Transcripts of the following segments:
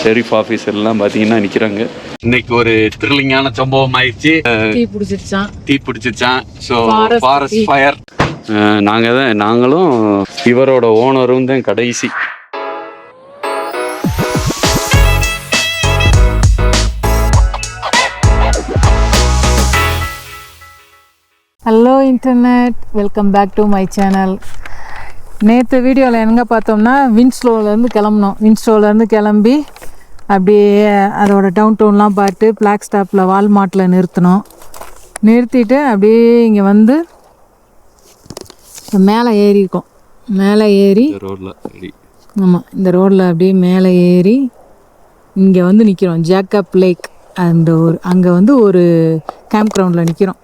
Sharif officer எல்லாம் பார்த்தீங்கன்னா நிற்கிறாங்க. இன்னைக்கு ஒரு த்ரில்லிங்கான சம்பவம் ஆயிடுச்சு. தீ பிடிச்சிருச்சான். So forest fire. நாங்களும் இவரோட ஓனரும் தான் கடைசி. Hello internet, welcome back to my channel. நேற்று வீடியோவில் எங்கே பார்த்தோம்னா வின்ஸ்லோலேருந்து கிளம்பி அப்படியே அதோட டவுன் டவுன்லாம் பார்த்து பிளாக் ஸ்டாப்பில் வால்மார்ட்டில் நிறுத்திட்டு அப்படியே இங்கே வந்து மேலே ஏறியிருக்கோம். மேலே ஏறி ஆமாம், இந்த ரோடில் அப்படியே மேலே ஏறி இங்கே வந்து நிற்கிறோம். ஜேக்கப் லேக் அங்கே வந்து ஒரு கேம்ப் கிரவுண்டில் நிற்கிறோம்.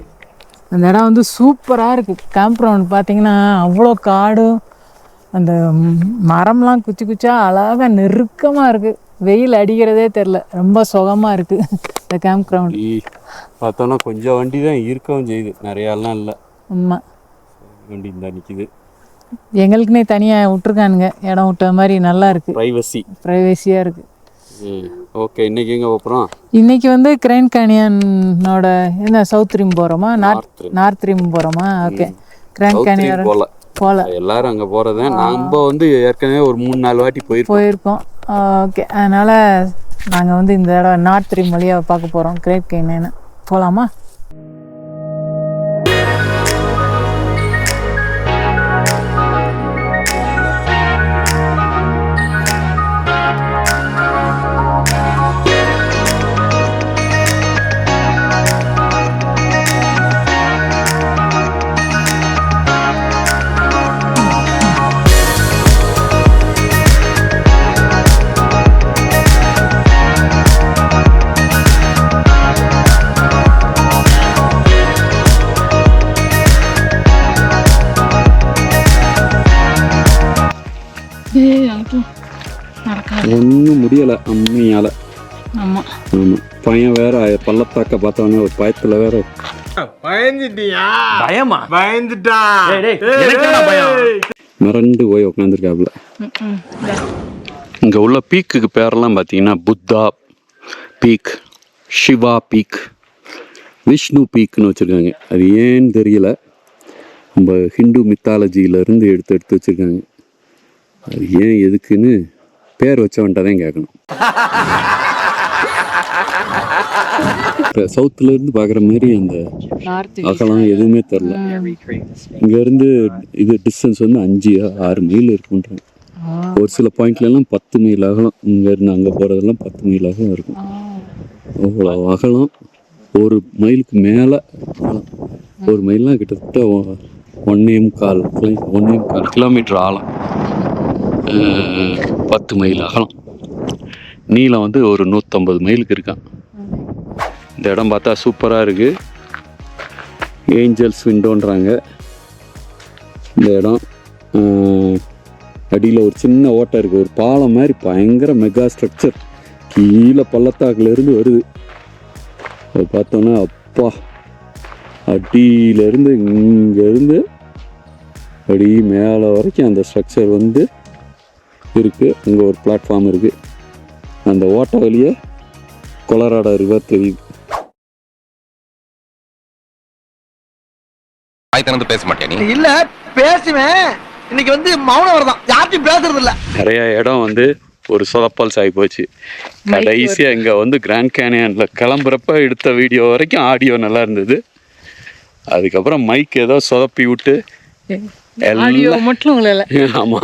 அந்த இடம் வந்து சூப்பராக இருக்குது. கேம்ப் கிரவுண்ட் பார்த்திங்கன்னா அவ்வளோ காடும் அந்த மரம்லாம் குச்சா அழகாக நெருக்கமாக இருக்குது. வெயில் அடிக்கிறதே தெரில, ரொம்ப சுகமாக இருக்குது இந்த கேம்ப் கிரவுண்ட். பார்த்தோன்னா கொஞ்சம் வண்டி தான் இருக்கவும் செய்யுது, நிறையாலாம் இல்லை. ஆமாம், வண்டி தான் நிற்கிது. எங்களுக்குன்னே தனியாக விட்ருக்கானுங்க, இடம் விட்ட மாதிரி நல்லா இருக்குது. ப்ரைவசியாக இருக்குது. ஓகே, இன்னைக்கு எங்கே போகிறோம்? இன்னைக்கு வந்து கிராண்ட் கேனியனோட என்ன சவுத் ரிம் போகிறோமா, நார்த் ரிம் போகிறோமா? ஓகே, கிராண்ட் கேனியன் போல எல்லாரும் அங்கே போகிறது. நம்ம வந்து ஏற்கனவே ஒரு 3-4 வாட்டி போயிருக்கோம். ஓகே, அதனால் நாங்கள் வந்து இந்த இடம் நார்த் ரிம் வழியாக பார்க்க போகிறோம். கிராண்ட் கேனியன் போகலாமா? ஒன்றும் முடியலை அம்மையால். ஆமாம் ஆமாம், பையன் வேற பள்ளத்தாக்க பார்த்தவொடனே ஒரு பயத்தில் வேற மிரண்டு போய் உட்காந்துருக்காப்புல. இங்கே உள்ள பீக்குக்கு பேரெல்லாம் பார்த்தீங்கன்னா புத்தா பீக், சிவா பீக், விஷ்ணு பீக்னு வச்சுருக்காங்க. அது ஏன்னு தெரியல, நம்ம ஹிந்து மித்தாலஜியிலேருந்து எடுத்து வச்சுருக்காங்க. அது ஏன் எதுக்குன்னு பேர் வச்சவன்ட்ட தான் கேட்கணும். சவுத்துல இருந்து பார்க்குற மாதிரி அந்த அகலம் எதுவுமே தெரில. இங்கேருந்து இது டிஸ்டன்ஸ் வந்து 5-6 மைல் இருக்குன்றாங்க. ஒரு சில பாயிண்ட்லாம் 10 மைல் அகலம். இங்கேருந்து அங்கே போகிறதெல்லாம் 10 மைல் அகலம் இருக்கும். அவ்வளோ அகலம். ஒரு மைலுக்கு மேலே அகலம். ஒரு மைல்லாம் கிட்டத்தட்ட 1.25 கிலோமீட்டர் ஆழம், 10 மைல் அகலம். நீளம் வந்து ஒரு 150 மைலுக்கு இருக்கான். இந்த இடம் பார்த்தா சூப்பராக இருக்குது. ஏஞ்சல்ஸ் விண்டோன்றாங்க. இந்த இடம் அடியில் ஒரு சின்ன ஓட்டை இருக்குது, ஒரு பாலம் மாதிரி பயங்கர மெகா ஸ்ட்ரக்சர். கீழே பள்ளத்தாக்குலேருந்து வருது. அது பார்த்தோன்னா அப்பா, அடியிலேருந்து இங்கேருந்து அடி மேலே வரைக்கும் அந்த ஸ்ட்ரக்சர் வந்து இருக்குது. அங்கே ஒரு பிளாட்ஃபார்ம் இருக்குது. அந்த ஓட்ட வழியே கொலராடோ ரிவர் தெரியுது. பேச மாட்டேன் இல்ல, பேசுவேன். இன்னைக்கு வந்து மௌனம் தான், யார்ட்டையும் பேசுறது இல்ல. நிறைய இடம் வந்து ஒரு சொதப்பல் சாய் போச்சு. கடைசியா இங்க வந்து கிராண்ட் கேனியன்ல கிளம்புறப்ப எடுத்த வீடியோ வரைக்கும் ஆடியோ நல்லா இருந்தது. அதுக்கப்புறம் மைக் ஏதோ சொதப்பி விட்டு ஆமா,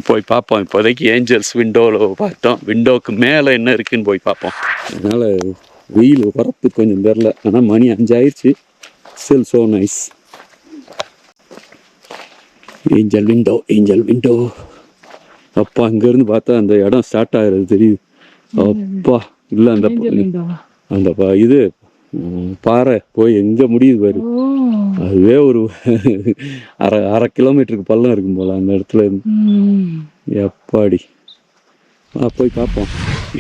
போய் பார்ப்போம். இப்போதைக்கு ஏஞ்சல்ஸ் விண்டோவில் பார்த்தோம். விண்டோவுக்கு மேலே என்ன இருக்குன்னு போய் பார்ப்போம். அதனால் வெயில் வரப்பு கொஞ்சம் தெரில, ஆனால் மணி 5 ஆயிடுச்சு. Still so nice. Angel window. அப்பா, அங்கேருந்து பார்த்தா அந்த இடம் ஸ்டார்ட் ஆகிறது தெரியுது. அப்பா, இல்லை அந்த இது பாறை போய் எங்கே முடியுது பாரு. அதுவே ஒரு அரை கிலோமீட்டருக்கு பள்ளம் இருக்கும் போல அந்த இடத்துல இருந்து. எப்பாடி, போய் பார்ப்போம்.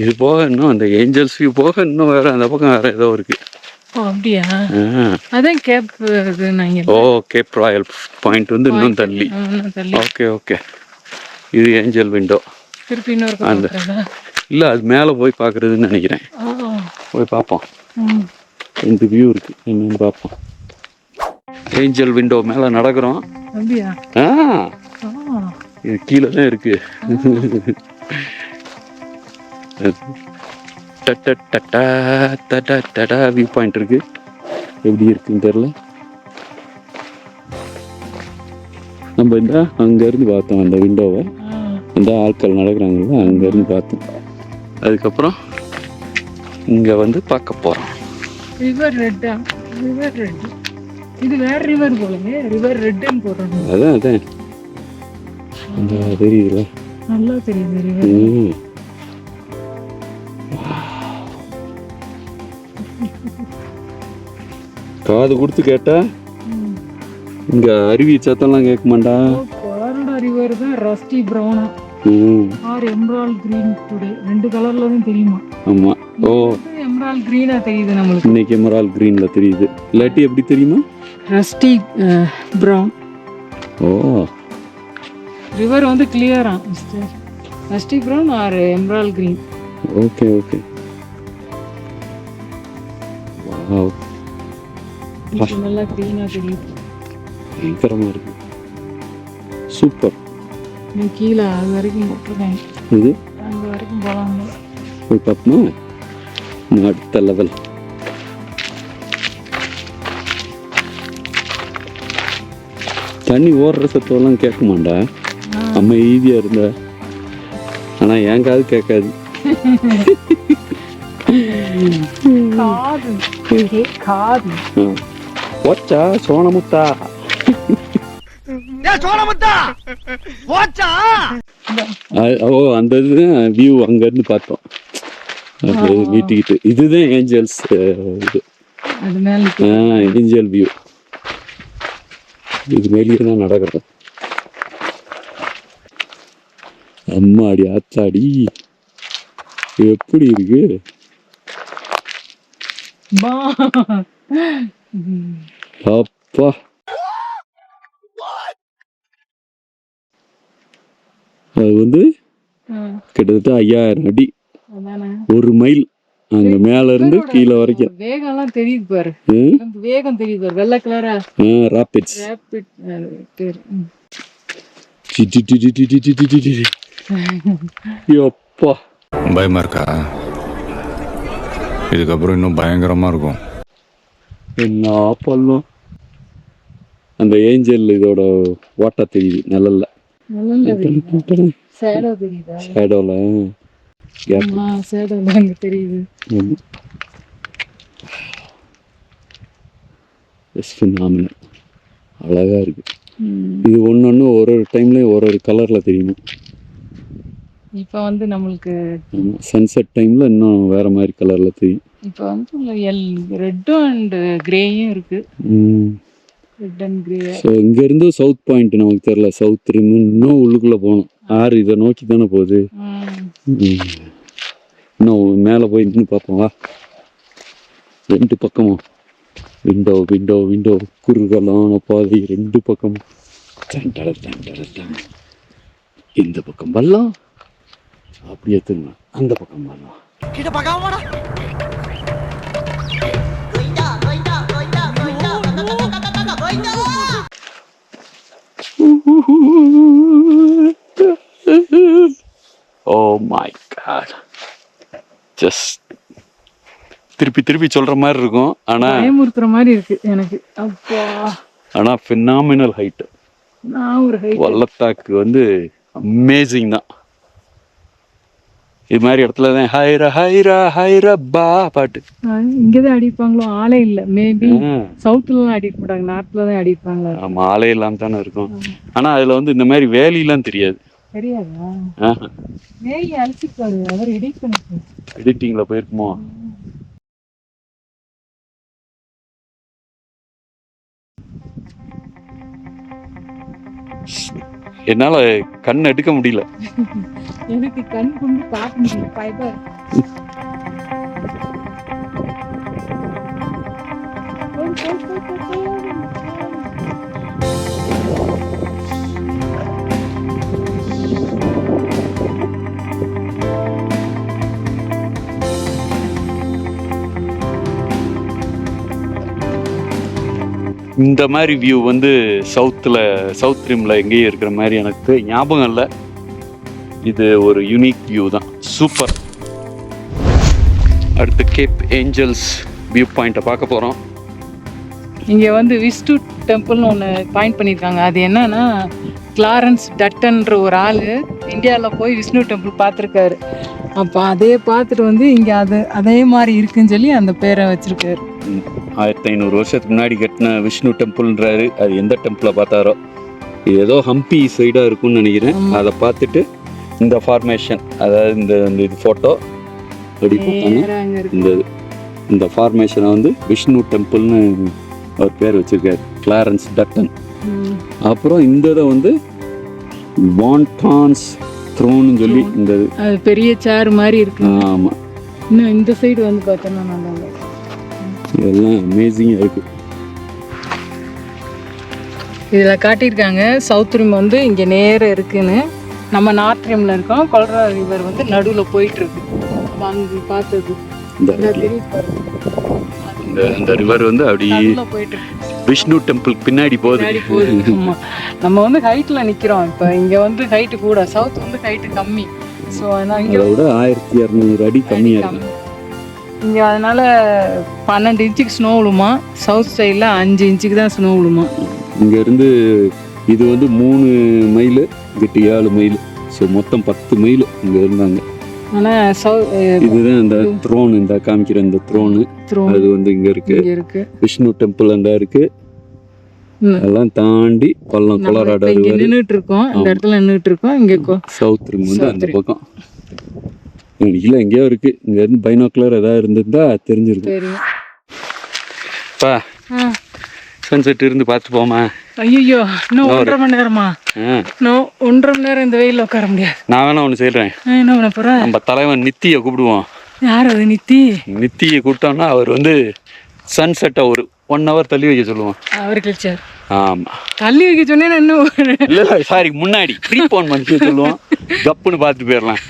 இது போக இன்னும் அந்த ஏஞ்சல்ஸ் வியூ போக இன்னும் வேற அந்த பக்கம் வேற ஏதோ இருக்கு. அப்படியா? அதான் கேப். கேப் ராயல் பாயிண்ட் வந்து இன்னும் தள்ளி. ஓகே, இது ஏஞ்சல் விண்டோ. திருப்பி இன்னொரு அந்த இல்லை அது மேலே போய் பார்க்குறதுன்னு நினைக்கிறேன். போய் பார்ப்போம். இந்த வியூ இருக்கு என்னன்னு பார்ப்போம். ஏஞ்சல் விண்டோ மேலே நடக்கிறோம். அப்படியா? இது கீழே தான் இருக்கு. வியூ பாயிண்ட் இருக்கு. எப்படி இருக்குன்னு தெரியல. நம்ம இந்த அங்கேருந்து பார்த்தோம் அந்த விண்டோவை. இந்த ஆட்கள் நடக்கிறாங்களோ அங்கேருந்து பார்த்தோம். அதுக்கப்புறம் இங்கே வந்து பார்க்க போகிறோம். ரிவர் ரெட்டா? ரிவர் ரெட் இது வேற ரிவர் போலங்க. ரிவர் ரெட்னு போடுறாங்க. அதான் அந்த தெரியுதுல, நல்லா தெரியுது ரிவர். காது கொடுத்து கேட்டா இங்க அருவி சத்தம்லாம் கேட்க மாட்டா. கொலராடோ ரிவர் தான் ரஸ்டி பிரவுனா ஆர் எம்ரால்ட் கிரீன் டுடே. ரெண்டு கலர்ல தான் தெரியுமா? ஆமா. ஓ, எம்ரால்ட் கிரீனா தெரியுது நம்மளுக்கு. இன்னைக்கு எமரால்ட் கிரீன்ல தெரியுது. இல்லாட்டி எப்படி தெரியுமா? Rusty brown. ஓ, ரிவர் வந்து கிளியரா mister. Rusty brown or emerald green. Okay okay. Wow, நல்லா கிரீனா தெரியுது. பயங்கரமா இருக்கு. சூப்பர். நீ கீழே அது வரைக்கும் போட்டிருக்கேன். இது அங்கே வரைக்கும் போகலாம். போய் பார்ப்போமா? அடுத்த லெவல். தண்ணி ஓடுற சத்தம்லாம் கேட்க மாட்டா. அமைதியா இருந்த. ஆனா என் காது கேட்காது. காது போச்சா சோனமுத்தா? ஓ, அந்த இதுதான் வியூ. அங்க இருந்து பார்த்தோம். நீட்டிக்கிட்டு இதுதான் ஏஞ்சல்ஸ். இது ஏஞ்சல் வியூ. இது மேலேயே தான் நடக்கிறோம். அம்மாடி ஆத்தாடி எப்படி இருக்கு. அப்பா, அது வந்து கிட்டத்தட்ட 5000 அடி, 1 மைல் அங்க மேல இருந்து கீழே வரைக்கும். வேகம்லாம் தெரியுது பாரு. வேகம் தெரியுது பாரு. வெள்ளை கலரா ராபிட்ஸ். அப்பா, பயமா இருக்கா? இதுக்கப்புறம் இன்னும் பயங்கரமா இருக்கும். என்ன பள்ளம். அந்த ஏஞ்சல் இதோட வாட்டா தெரியுது நிழல்ல. ஷேடோ தெரியுதா? ஷேடோல ஷேடோல அங்க தெரியுது. அழகா இருக்கு. இது ஒன்னொன்னு ஒரு டைம்லயும் ஒரு கலர்ல தெரியும். இப்போ வந்து நம்மளுக்கு சன்செட் டைம்ல இன்னும் வேற மாதிரி கலர்ல தெரியும். இப்போ வந்து ரெட்டும் அண்ட் கிரேயும் இருக்கு. Red and grey. ஸோ இங்க இருந்து சவுத் பாயிண்ட் நமக்கு தெரியல. சவுத் ரிம் இன்னும் உள்ளுக்குள்ள போகணும். ஆறு இதை நோக்கி தானே போகுது. இன்னும் மேலே போய் நின்று பார்ப்போம் வா. ரெண்டு பக்கமும் விண்டோ விண்டோ விண்டோ குறுகலான பாதை. ரெண்டு பக்கமும் இந்த பக்கம் வரலாம், அப்படியே திரும்ப அந்த பக்கம் வரலாம். Oh my god. Just திருப்பி திருப்பி சொல்ற மாதிரி இருக்கும். ஆனா பயமுறுத்துற மாதிரி இருக்கு எனக்கு. அப்பா, ஆனா phenomenal height. நான் ஒரு ஹைட். வல்லத்தாக்கு வந்து அமேசிங் தான். இது மாதிரி இடத்துல தான் ஹைரா ஹைரா ஹைரா பா பாட்டு. இங்கதான் அடிப்பாங்களோ? ஆளே இல்ல. மேபி சவுத்ல எல்லாம் அடிக்க மாட்டாங்க, நார்த்ல தான் அடிப்பாங்க. ஆமா, ஆளே இல்லாம தானே இருக்கும். ஆனா அதுல வந்து இந்த மாதிரி வேலிலாம் தெரியாது. தெரியாதா? வேலி அழிச்சுப்பாரு அவர். எடிட் பண்ணிப்பாரு. எடிட்டிங்ல போயிருக்குமோ? என்னால கண் எடுக்க முடியல. எனக்கு கண் கொண்டு பார்க்க முடியல. ஃபைபர் இந்த மாதிரி வியூ வந்து சவுத் ரிம்ல எங்கேயும் இருக்கிற மாதிரி எனக்கு ஞாபகம் இல்லை. இது ஒரு யூனிக் வியூ தான், சூப்பர். அடுத்து கேப் ஏஞ்சல்ஸ் வியூ பாயிண்ட்டை பார்க்க போகிறோம். இங்கே வந்து விஷ்ணு டெம்பிள்னு ஒன்று பாயிண்ட் பண்ணியிருக்காங்க. அது என்னன்னா, கிளாரன்ஸ் டட்டன்ற ஒரு ஆள் இந்தியாவில் போய் விஷ்ணு டெம்பிள் பார்த்துருக்காரு. அப்போ அதே பார்த்துட்டு வந்து இங்கே அதே மாதிரி இருக்குன்னு சொல்லி அந்த பேரை வச்சிருக்காரு. 1500 வருஷத்துக்கு முன்னாடி கட்டின விஷ்ணு டெம்பிள்ன்றாரு. அது எந்த டெம்பிளை பார்த்தாரோ, இது ஏதோ ஹம்பி சைடாக இருக்கும்னு நினைக்கிறேன். அதை பார்த்துட்டு இந்த ஃபார்மேஷன், அதாவது இந்த இது ஃபோட்டோ அப்படி பார்த்தாங்க. இந்த ஃபார்மேஷனை வந்து விஷ்ணு டெம்பிள்னு அவர் பேர் வச்சிருக்காரு, கிளாரன்ஸ் டட்டன். அப்புறம் இந்த இதை வந்து வான்டான்ஸ் த்ரோன்னு சொல்லி இந்த அது பெரிய சேர் மாதிரி இருக்கு. ஆமாம், இன்னும் இந்த சைடு வந்து பார்த்தோன்னா நல்லா இதெல்லாம் அமேசிங்காக இருக்குது. இதில் காட்டியிருக்காங்க சவுத் ரிம் வந்து இங்கே நேராக இருக்குன்னு. நம்ம நார்த் ரிம்ல இருக்கோம். கொலரா ரிவர் வந்து நடுவில் போயிட்டு இருக்கு. அங்கே பார்த்தது இந்த ரிவர் வந்து அப்படி போயிட்டு இருக்கு. விஷ்ணு டெம்பிள் பின்னாடி போகுது. நம்ம வந்து ஹைட்டில் நிற்கிறோம். இப்போ இங்கே வந்து ஹைட்டு கூட, சவுத் வந்து ஹைட்டு கம்மி. ஸோ அதனால் இங்கே விட 1200 அடி கம்மியாக இருக்கு இங்கே. அதனால 12 இன்ச்சுக்கு ஸ்னோ விழுமா, சவுத் சைடில் 5 இன்ச்சுக்கு தான் ஸ்னோ விழுமா. இங்கேருந்து இது வந்து 3 மைல், இங்கிட்டு 7 மைல். ஸோ மொத்தம் 10 மைல் இங்கே இருந்தாங்க. ஆனால் இதுதான் இந்த த்ரோன், இந்த காமிக்கிற இந்த த்ரோனு, அது வந்து இங்கே இருக்கு. விஷ்ணு டெம்பிள் அங்கே இருக்கு. அதெல்லாம் தாண்டி கொலராடோ நின்றுட்டு இருக்கோம். இந்த இடத்துல நின்றுட்டு இருக்கோம். இங்கே சவுத் ரிம் வந்து அந்த பக்கம் இல்லை எங்கேயோ இருக்கு. இங்க இருந்து பைனாக்குலர் ஏதாவது இருந்திருந்தா தெரிஞ்சிருக்கும். சன்செட் இருந்து பார்த்து போமா. ஐயோ, இன்னும் 1.5 மணி நேரமா? இன்னும் 1.5 மணி நேரம் இந்த வெயிலில் உட்கார முடியாது. நான் வேணா ஒன்று செய்கிறேன். என்ன பண்ண போகிறேன்? நம்ம தலைவன் நித்தியை கூப்பிடுவோம். யார் அது? நித்தியை கூப்பிட்டோம்னா அவர் வந்து சன்செட்டை ஒரு 1 hour தள்ளி வைக்க சொல்லுவோம். அவர் கிழிச்சார். ஆமாம், தள்ளி வைக்க சொன்னேன். இன்னும் இல்லை சாரி, முன்னாடி ப்ரீபோன் பண்ணி சொல்லுவோம். கப்புன்னு பார்த்துட்டு போயிடலாம்.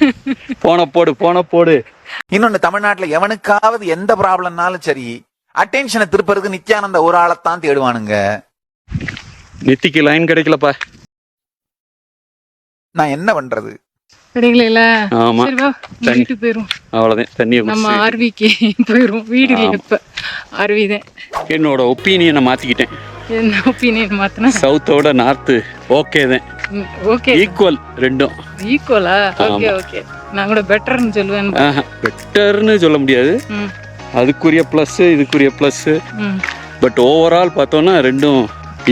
போன போடு. இன்னொன்னு, தமிழ்நாட்டில் எவனுக்காவது எந்த ப்ராப்ளம்னாலும் சரி, அட்டென்ஷனை திருப்பறதுக்கு நித்யானந்த ஒரு ஆளைத்தான் தேடுவானுங்க. நித்திக்கு லைன் கிடைக்கலப்பா. நான் என்ன பண்றது? கிடைக்கல. ஆமா, வீட்டுக்கு போயிரும். அவ்வளவுதான். தண்ணியை நம்ம ஆர்விக்கு போயிரும். வீடு இல்லை, இப்ப ஆர்வி தான். என்னோட ஒப்பீனியனை மாத்திக்கிட்டேன். என்ன ஒப்பீனியன் மாத்தினா? சவுத்தோட நார்த்து ஓகே தான். ஓகே, ஈக்குவல், ரெண்டும் ஈக்குவலா? ஓகே. நான் கூட பெட்டர்னு சொல்லுவேன். பெட்டர்னு சொல்ல முடியாது. அதுக்குரிய ப்ளஸ், இதுக்குரிய ப்ளஸ். பட் ஓவரால் பார்த்தோன்னா ரெண்டும்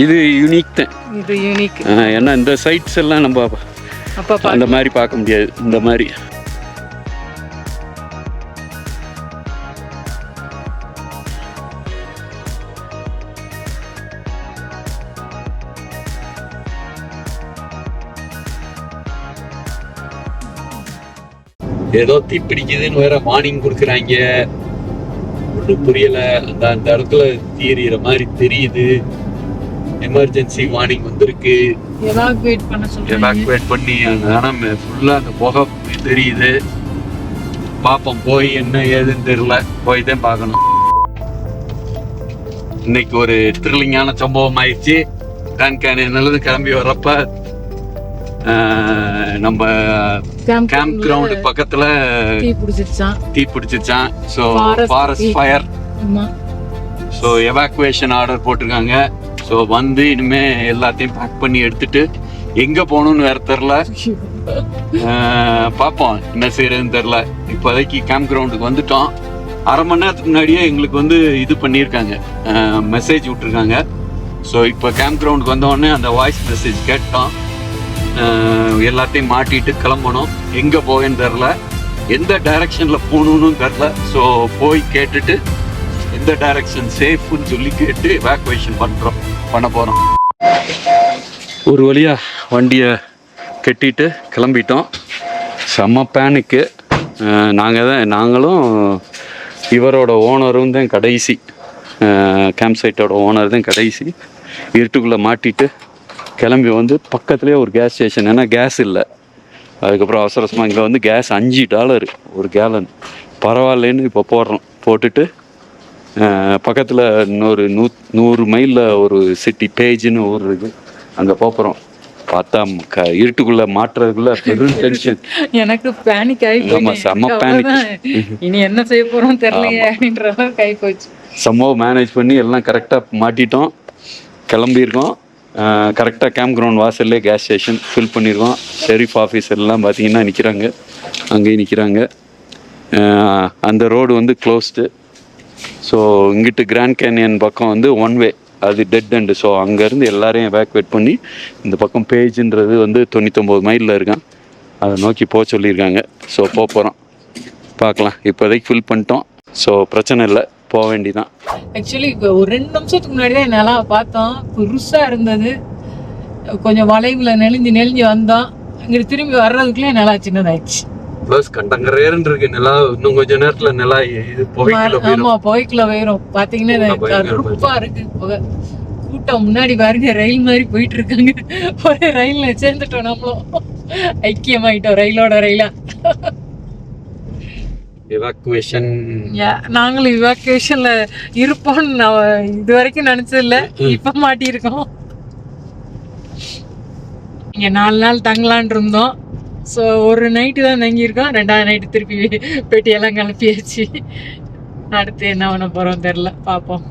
இது யூனிக் தான். இது யூனிக். ஏன்னா இந்த சைட்ஸ் எல்லாம் நம்ம அந்த மாதிரி பார்க்க முடியாது. இந்த மாதிரி ஏதோ தீப்பிடிக்குதுன்னு வேற வார்னிங் கொடுக்குறாங்க. ஒன்றும் புரியல. அந்த இடத்துல தீரிற மாதிரி தெரியுது. எமர்ஜென்சி வார்னிங் வந்திருக்கு. எவாக்குவேட் பண்ணி அந்த ஃபுல்லா அந்த புகை தெரியுது. பாப்போம், போய் என்ன ஏதுன்னு தெரியல. போய் தான் பார்க்கணும். இன்னைக்கு ஒரு த்ரில்லிங்கான சம்பவம் ஆயிடுச்சு. கிராண்ட் கேனியன்ல கிளம்பி வர்றப்ப நம்ம கேம்ப் கிரவுண்ட் பக்கத்துல தீ பிடிச்சிருச்சான். So forest fire. So evacuation order போட்டிருக்காங்க. ஸோ வந்து இனிமே எல்லாத்தையும் பேக் பண்ணி எடுத்துட்டு எங்க போகணும்னு வேற தெரில. பார்ப்போம் என்ன செய்யறதுன்னு தெரில. இப்போதைக்கு கேம்ப் கிரவுண்டுக்கு வந்துட்டோம். 1/2 மணி நேரத்துக்கு முன்னாடியே எங்களுக்கு வந்து இது பண்ணியிருக்காங்க, மெசேஜ் விட்டுருக்காங்க. ஸோ இப்போ கேம்ப் கிரவுண்டுக்கு வந்தோடனே அந்த வாய்ஸ் மெசேஜ் கேட்டோம். எல்லாத்தையும் மாட்டிட்டு கிளம்பணும். எங்கே போவேன்னு தெரில, எந்த டைரக்ஷனில் போகணுன்னு தெரில. ஸோ போய் கேட்டுட்டு எந்த டைரக்ஷன் சேஃப்னு சொல்லி கேட்டு எவாக்குவேஷன் பண்ண போகிறோம். ஒரு வழியாக வண்டியை கட்டிட்டு கிளம்பிட்டோம். செம்ம பேனிக்கு. நாங்களும் இவரோட ஓனரும் தான் கடைசி, கேம்ப் சைட்டோட ஓனர் தான் கடைசி. இருட்டுக்குள்ளே மாட்டிட்டு கிளம்பி வந்து பக்கத்துலேயே ஒரு கேஸ் ஸ்டேஷன். ஏன்னா கேஸ் இல்லை. அதுக்கப்புறம் அவசரமாக இங்கே வந்து கேஸ் $5 ஒரு கேலன். பரவாயில்லன்னு இப்போ போடுறோம். போட்டுட்டு பக்கத்தில் இன்னொரு 100 மைலில் ஒரு சிட்டி பேஜ்னு ஊர் இருக்குது. அங்கே போகிறோம். பார்த்தா இருட்டுக்குள்ளே மாட்டுறதுக்குள்ள பெரும் டென்ஷன். எனக்கு பேனிக் ஆகி ஆமாம், செம்ம பேனிக். இனி என்ன செய்ய போகிறோம் தெரியலையே அப்படின்ற அளவுக்கு ஆகி போச்சு. செம்ம மேனேஜ் பண்ணி எல்லாம் கரெக்டாக மாட்டிட்டோம், கிளம்பியிருக்கோம். கரெக்டாக கேம்ப் கிரவுண்ட் வாசல்லே கேஸ் ஸ்டேஷன் ஃபில் பண்ணியிருக்கோம். ஷெரீஃப் ஆஃபீஸர்லாம் பார்த்தீங்கன்னா நிற்கிறாங்க, அங்கேயும் நிற்கிறாங்க. அந்த ரோடு வந்து க்ளோஸ்டு. ஸோ இங்கிட்டு கிராண்ட் கேனியன் பக்கம் வந்து ஒன் வே, அது டெட் எண்டு. ஸோ அங்கேருந்து எல்லாரையும் எவாக்குவேட் பண்ணி இந்த பக்கம் பேஜுன்றது வந்து 99 மைலில் இருக்கான், அதை நோக்கி போக சொல்லியிருக்காங்க. ஸோ போகிறோம், பார்க்கலாம். இப்போதைக்கு ஃபில் பண்ணிட்டோம். ஸோ பிரச்சனை இல்லை, போக வேண்டிதான். ஆக்சுவலி இப்போ ஒரு 2 நிமிஷத்துக்கு முன்னாடி தான் நிலா பார்த்தோம், பெருசாக இருந்தது. கொஞ்சம் வளைவில் நெளிஞ்சு வந்தோம். இங்கிட்டு திரும்பி வர்றதுக்குள்ளே நிலா சின்னதாயிடுச்சு. ப்ளஸ் கண்டங்கரேன்னு இருக்கு நிலா. இன்னும் கொஞ்சம் நேரத்தில் நிலா இது போய்க்குள்ள போயிடும். பார்த்தீங்கன்னா கருப்பா இருக்கு புகை. கூட்டம் முன்னாடி பாருங்க, ரயில் மாதிரி போயிட்டு இருக்காங்க. ஒரே ரயில்ல சேர்ந்துட்டோம், நம்மளும் ஐக்கியமாயிட்டோம் ரயிலோட ரயிலா. எவாக்குவேஷன். நாங்களும் இவாக்குவேஷன்ல இருப்போம்னு நான் இது வரைக்கும் நினைச்சதில்ல, இப்ப மாட்டியிருக்கோம். இங்க 4 நாள் தங்கலான் இருந்தோம். ஸோ ஒரு நைட்டு தான் தங்கியிருக்கோம், 2வது நைட்டு திருப்பி பெட்டியெல்லாம் கிளப்பியாச்சு. அடுத்து என்ன பண்ண போறோம் தெரில, பார்ப்போம்.